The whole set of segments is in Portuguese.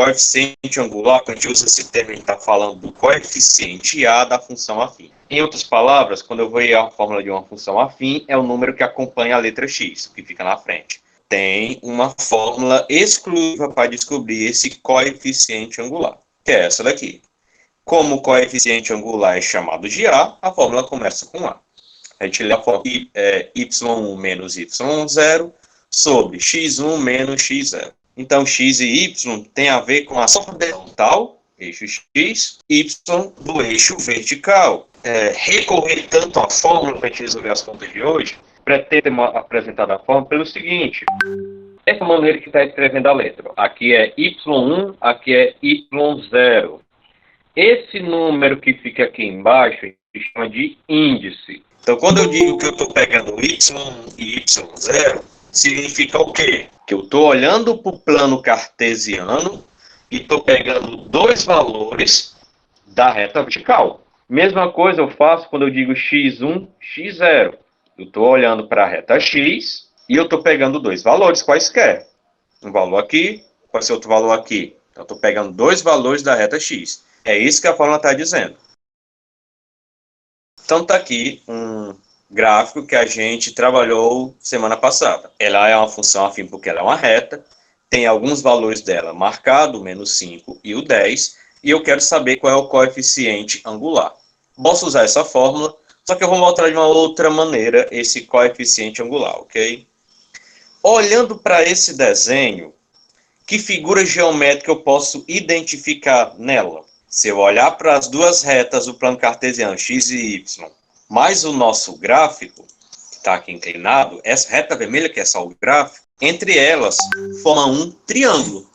coeficiente angular, quando a gente usa esse termo, a gente está falando do coeficiente A da função afim. Em outras palavras, quando eu vou ir a fórmula de uma função afim, é o número que acompanha a letra x, que fica na frente. Tem uma fórmula exclusiva para descobrir esse coeficiente angular, que é essa daqui. Como o coeficiente angular é chamado de A, a fórmula começa com A. A gente lê a fórmula y1 menos y0 sobre x1 menos x0. Então, x e y tem a ver com a soma horizontal, eixo x, y do eixo vertical. Recorrer tanto à fórmula para a gente resolver as contas de hoje, pretendo apresentar a fórmula pelo seguinte. Essa maneira que está escrevendo a letra. Aqui é y1, aqui é y0. Esse número que fica aqui embaixo, a gente chama de índice. Então, quando eu digo que eu estou pegando y1 e y0, significa o quê? Que eu estou olhando para o plano cartesiano e estou pegando dois valores da reta vertical. Mesma coisa eu faço quando eu digo x1, x0. Eu estou olhando para a reta x e eu estou pegando dois valores quaisquer. Um valor aqui, pode ser outro valor aqui. Então, eu estou pegando dois valores da reta x. É isso que a fórmula está dizendo. Então, está aqui um gráfico que a gente trabalhou semana passada. Ela é uma função afim porque ela é uma reta, tem alguns valores dela marcado, o menos 5 e o 10, e eu quero saber qual é o coeficiente angular. Posso usar essa fórmula, só que eu vou mostrar de uma outra maneira esse coeficiente angular, ok? Olhando para esse desenho, que figura geométrica eu posso identificar nela? Se eu olhar para as duas retas do plano cartesiano, x e y, mais o nosso gráfico, que está aqui inclinado, essa reta vermelha, que é só o gráfico, entre elas forma um triângulo.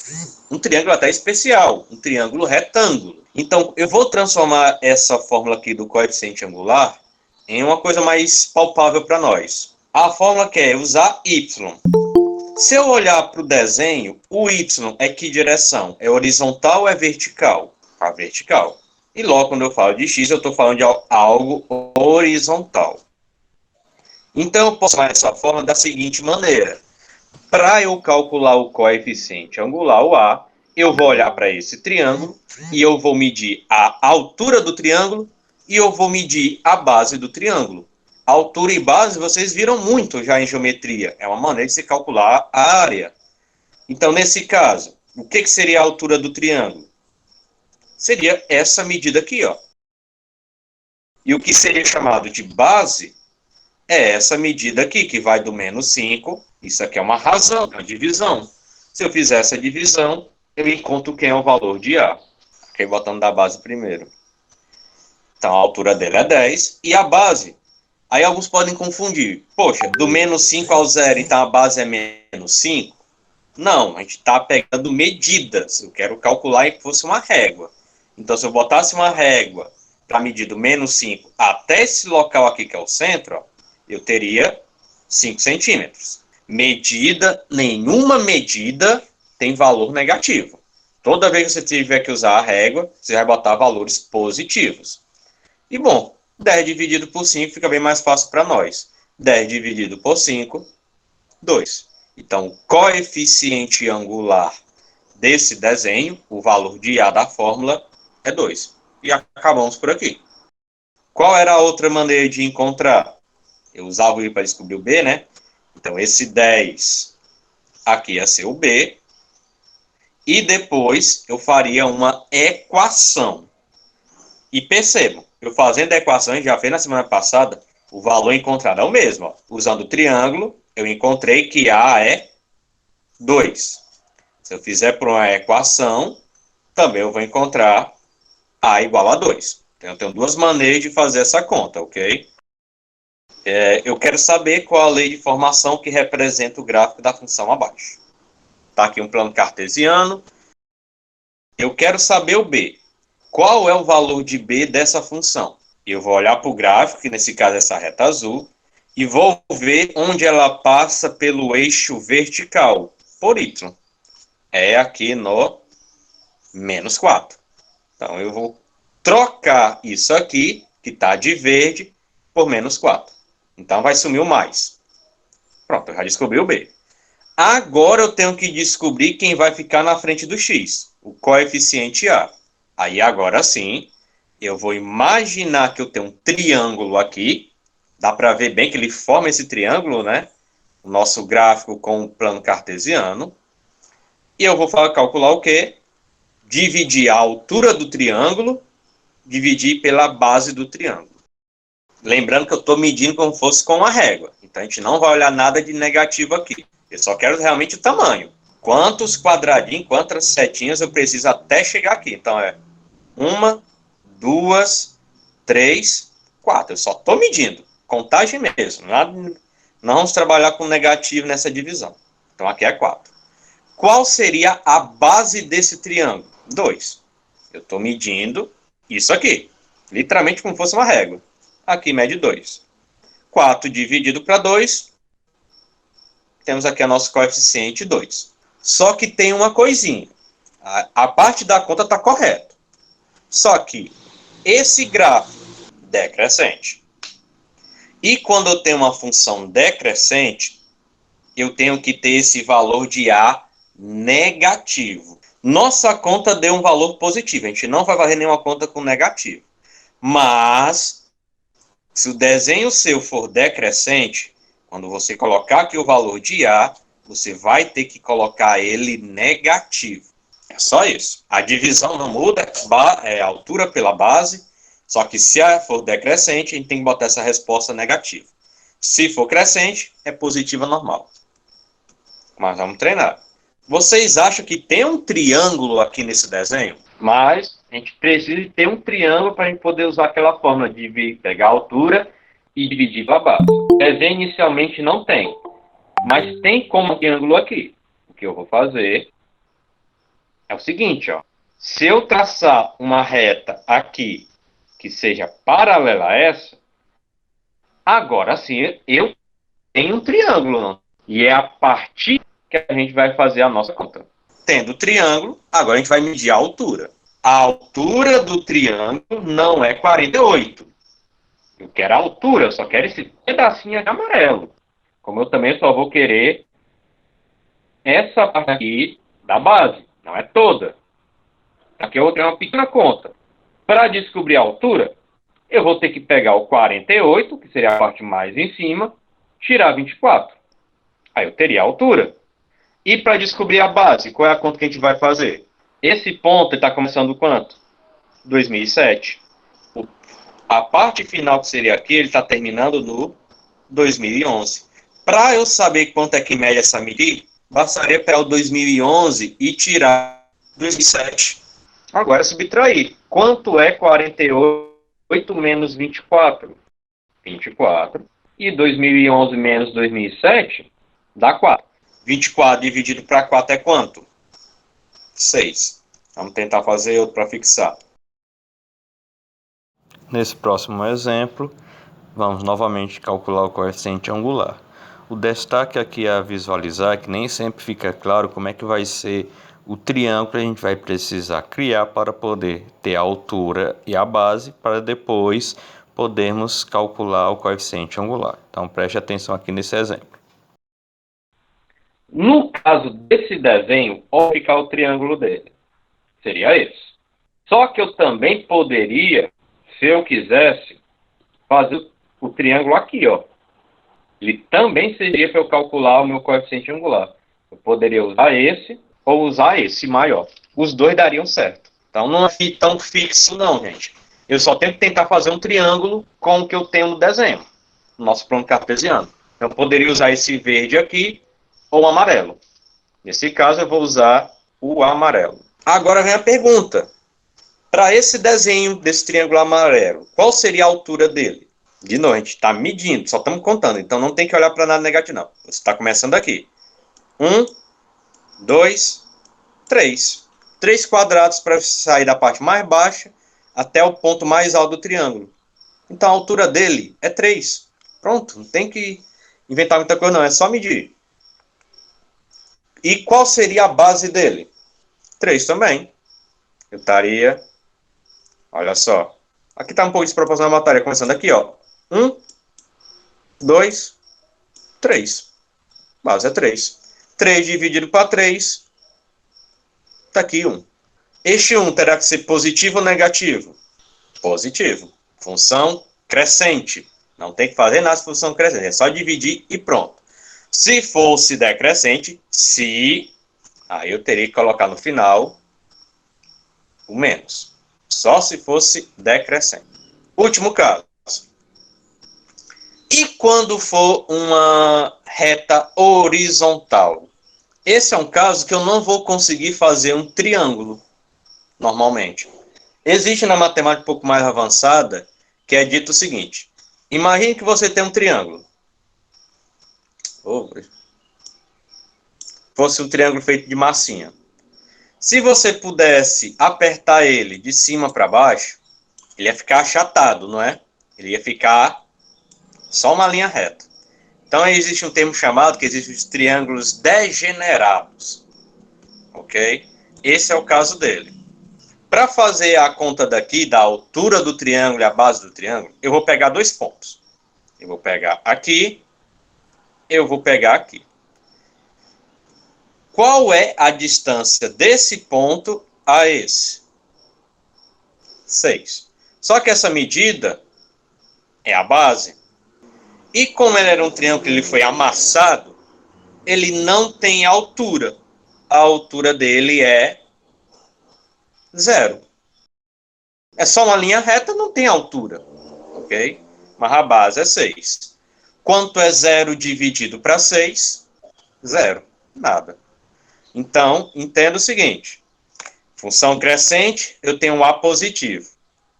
Um triângulo até especial, um triângulo retângulo. Então, eu vou transformar essa fórmula aqui do coeficiente angular em uma coisa mais palpável para nós. A fórmula que é usar y. Se eu olhar para o desenho, o y é que direção? É horizontal ou é vertical? A vertical. E logo, quando eu falo de x, eu estou falando de algo horizontal. Então, eu posso usar essa fórmula da seguinte maneira. Para eu calcular o coeficiente angular, o A, eu vou olhar para esse triângulo e eu vou medir a altura do triângulo e eu vou medir a base do triângulo. Altura e base vocês viram muito já em geometria. É uma maneira de se calcular a área. Então, nesse caso, o que seria a altura do triângulo? Seria essa medida aqui, ó. E o que seria chamado de base é essa medida aqui, que vai do menos 5. Isso aqui é uma razão, uma divisão. Se eu fizer essa divisão, eu encontro quem é o valor de A. Ok, botando da base primeiro. Então, a altura dele é 10. E a base? Aí alguns podem confundir. Poxa, do menos 5 ao 0, então a base é menos 5? Não, a gente está pegando medidas. Eu quero calcular que fosse uma régua. Então, se eu botasse uma régua para medir do menos 5 até esse local aqui, que é o centro, ó, eu teria 5 centímetros. Nenhuma medida tem valor negativo. Toda vez que você tiver que usar a régua, você vai botar valores positivos. E, bom, 10 dividido por 5 fica bem mais fácil para nós. 10 dividido por 5, 2. Então, o coeficiente angular desse desenho, o valor de A da fórmula, é 2. E acabamos por aqui. Qual era a outra maneira de encontrar? Eu usava o I para descobrir o B, né? Então, esse 10 aqui ia ser o B. E depois eu faria uma equação. E percebam, eu fazendo a equação, a gente já fez na semana passada, o valor encontrado é o mesmo. Ó. Usando o triângulo, eu encontrei que A é 2. Se eu fizer por uma equação, também eu vou encontrar A igual a 2. Então, eu tenho duas maneiras de fazer essa conta, ok? Eu quero saber qual a lei de formação que representa o gráfico da função abaixo. Está aqui um plano cartesiano. Eu quero saber o B. Qual é o valor de B dessa função? Eu vou olhar para o gráfico, que nesse caso é essa reta azul, e vou ver onde ela passa pelo eixo vertical, por Y. É aqui no menos 4. Então, eu vou trocar isso aqui, que está de verde, por menos 4. Então, vai sumir o mais. Pronto, eu já descobri o B. Agora, eu tenho que descobrir quem vai ficar na frente do X. o coeficiente A. Aí agora sim, eu vou imaginar que eu tenho um triângulo aqui. Dá para ver bem que ele forma esse triângulo, né? O nosso gráfico com o plano cartesiano. E eu vou calcular o quê? Dividir a altura do triângulo, dividir pela base do triângulo. Lembrando que eu estou medindo como se fosse com uma régua. Então a gente não vai olhar nada de negativo aqui. Eu só quero realmente o tamanho. Quantos quadradinhos, quantas setinhas eu preciso até chegar aqui. Então é 1, 2, 3, 4. Eu só estou medindo. Contagem mesmo. Não vamos trabalhar com negativo nessa divisão. Então aqui é 4. Qual seria a base desse triângulo? 2. Eu estou medindo isso aqui. Literalmente como se fosse uma régua. Aqui mede 2. 4 dividido para 2. Temos aqui a nosso coeficiente 2. Só que tem uma coisinha. A parte da conta está correta. Só que esse gráfico decrescente. E quando eu tenho uma função decrescente, eu tenho que ter esse valor de A negativo. Nossa conta deu um valor positivo. A gente não vai varrer nenhuma conta com negativo. Mas, se o desenho seu for decrescente, quando você colocar aqui o valor de A, você vai ter que colocar ele negativo. É só isso. A divisão não muda, é altura pela base, só que se for decrescente, a gente tem que botar essa resposta negativa. Se for crescente, é positiva normal. Mas vamos treinar. Vocês acham que tem um triângulo aqui nesse desenho? Mas a gente precisa ter um triângulo para a gente poder usar aquela fórmula de pegar a altura e dividir pela base. O desenho inicialmente não tem, mas tem como um triângulo aqui. O que eu vou fazer é o seguinte, ó. Se eu traçar uma reta aqui que seja paralela a essa, agora sim eu tenho um triângulo, não? E é a partir que a gente vai fazer a nossa conta. Tendo o triângulo, agora a gente vai medir a altura. A altura do triângulo não é 48. Eu quero a altura, eu só quero esse pedacinho de amarelo. Como eu também só vou querer essa parte aqui da base, não é toda. Aqui eu tenho uma pequena conta. Para descobrir a altura, eu vou ter que pegar o 48, que seria a parte mais em cima, tirar 24. Aí eu teria a altura. E para descobrir a base, qual é a conta que a gente vai fazer? Esse ponto está começando quanto? 2007. A parte final que seria aqui, ele está terminando no 2011. Para eu saber quanto é que mede essa medida, bastaria pegar o 2011 e tirar 2007. Agora subtrair. Quanto é 48 menos 24? 24. E 2011 menos 2007 dá 4. 24 dividido para 4 é quanto? 6. Vamos tentar fazer outro para fixar. Nesse próximo exemplo, vamos novamente calcular o coeficiente angular. O destaque aqui a visualizar é que nem sempre fica claro como é que vai ser o triângulo que a gente vai precisar criar para poder ter a altura e a base, para depois podermos calcular o coeficiente angular. Então preste atenção aqui nesse exemplo. No caso desse desenho, onde ficar o triângulo dele? Seria esse. Só que eu também poderia, se eu quisesse, fazer o triângulo aqui, ó. Ele também seria para eu calcular o meu coeficiente angular. Eu poderia usar esse ou usar esse maior. Os dois dariam certo. Então não é tão fixo não, gente. Eu só tenho que tentar fazer um triângulo com o que eu tenho no desenho. No nosso plano cartesiano. Eu poderia usar esse verde aqui ou o amarelo. Nesse caso eu vou usar o amarelo. Agora vem a pergunta. Para esse desenho desse triângulo amarelo, qual seria a altura dele? De novo, a gente está medindo, só estamos contando, então não tem que olhar para nada negativo, não. Você está começando aqui. 1, 2, 3. 3 quadrados para sair da parte mais baixa até o ponto mais alto do triângulo. Então a altura dele é 3. Pronto, não tem que inventar muita coisa, não, é só medir. E qual seria a base dele? 3 também. Eu estaria... Olha só. Aqui está um pouco desproporcional a matéria. Começando aqui, ó. 1, 2, 3. Base é 3. 3 dividido para 3. Está aqui 1. Este 1 terá que ser positivo ou negativo? Positivo. Função crescente. Não tem que fazer nada de função crescente, é só dividir e pronto. Se fosse decrescente, aí eu teria que colocar no final o menos. Só se fosse decrescente. Último caso. E quando for uma reta horizontal? Esse é um caso que eu não vou conseguir fazer um triângulo, normalmente. Existe na matemática um pouco mais avançada, que é dito o seguinte. Imagine que você tem um triângulo. Fosse um triângulo feito de massinha. Se você pudesse apertar ele de cima para baixo, ele ia ficar achatado, não é? Ele ia ficar só uma linha reta. Então existe um termo chamado que existem os triângulos degenerados. Ok? Esse é o caso dele. Para fazer a conta daqui, da altura do triângulo e a base do triângulo, eu vou pegar 2 pontos. Eu vou pegar aqui, eu vou pegar aqui. Qual é a distância desse ponto a esse? 6. Só que essa medida é a base. E como ele era um triângulo, ele foi amassado, ele não tem altura. A altura dele é 0. É só uma linha reta, não tem altura. Ok? Mas a base é 6. Quanto é 0 dividido para 6? 0. Nada. Então, entenda o seguinte. Função crescente, eu tenho um A positivo.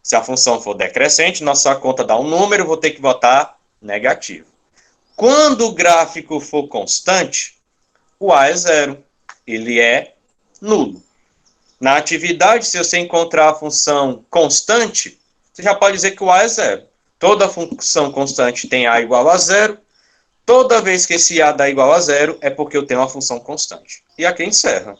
Se a função for decrescente, nossa conta dá um número, eu vou ter que botar negativo. Quando o gráfico for constante, o A é 0. Ele é nulo. Na atividade, se você encontrar a função constante, você já pode dizer que o A é 0. Toda função constante tem A igual a 0. Toda vez que esse A dá igual a 0, é porque eu tenho uma função constante. E aqui encerra.